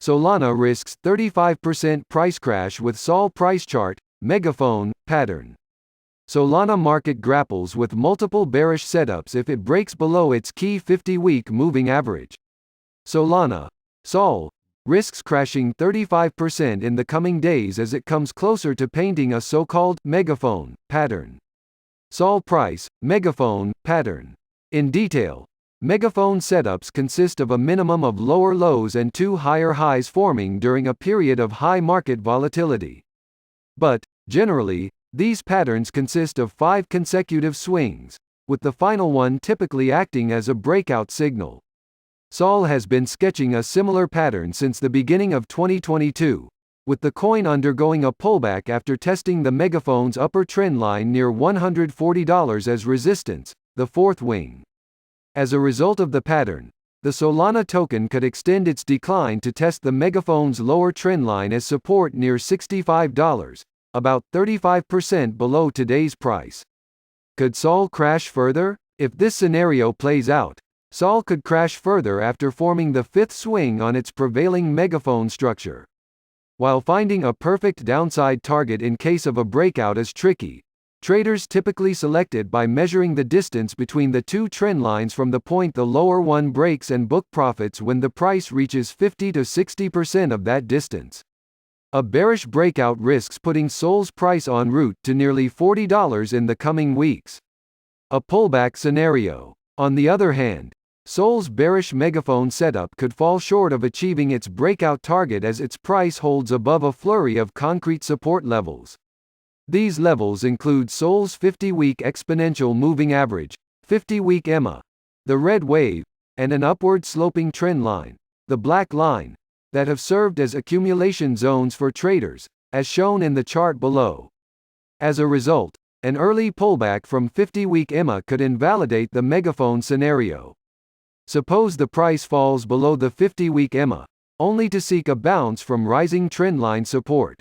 Solana risks 35% price crash with Sol price chart, Megaphone, pattern. Solana market grapples with multiple bearish setups if it breaks below its key 50-week moving average. Solana, Sol, risks crashing 35% in the coming days as it comes closer to painting a so-called Megaphone pattern. Sol price, Megaphone, pattern. In detail, Megaphone setups consist of a minimum of lower lows and two higher highs forming during a period of high market volatility. But, generally, these patterns consist of 5 consecutive swings, with the final one typically acting as a breakout signal. Sol has been sketching a similar pattern since the beginning of 2022, with the coin undergoing a pullback after testing the Megaphone's upper trend line near $140 as resistance, the fourth wing. As a result of the pattern, the Solana token could extend its decline to test the Megaphone's lower trend line as support near $65, about 35% below today's price. Could Sol crash further? If this scenario plays out, Sol could crash further after forming the fifth swing on its prevailing Megaphone structure. While finding a perfect downside target in case of a breakout is tricky, traders typically select it by measuring the distance between the two trend lines from the point the lower one breaks and book profits when the price reaches 50 to 60% of that distance. A bearish breakout risks putting Sol's price en route to nearly $40 in the coming weeks. A pullback scenario. On the other hand, Sol's bearish Megaphone setup could fall short of achieving its breakout target as its price holds above a flurry of concrete support levels. These levels include Sol's 50-week exponential moving average, 50-week EMA, the red wave, and an upward sloping trend line, the black line, that have served as accumulation zones for traders, as shown in the chart below. As a result, an early pullback from 50-week EMA could invalidate the Megaphone scenario. Suppose the price falls below the 50-week EMA, only to seek a bounce from rising trendline support.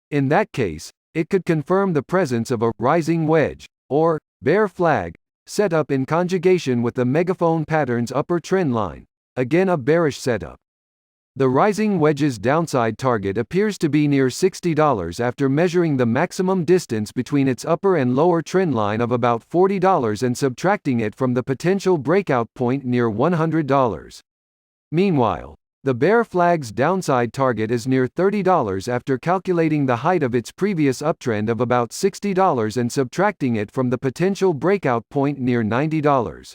In that case, it could confirm the presence of a rising wedge, or bear flag, setup in conjugation with the Megaphone pattern's upper trend line, again a bearish setup. The rising wedge's downside target appears to be near $60 after measuring the maximum distance between its upper and lower trend line of about $40 and subtracting it from the potential breakout point near $100. Meanwhile, the bear flag's downside target is near $30 after calculating the height of its previous uptrend of about $60 and subtracting it from the potential breakout point near $90.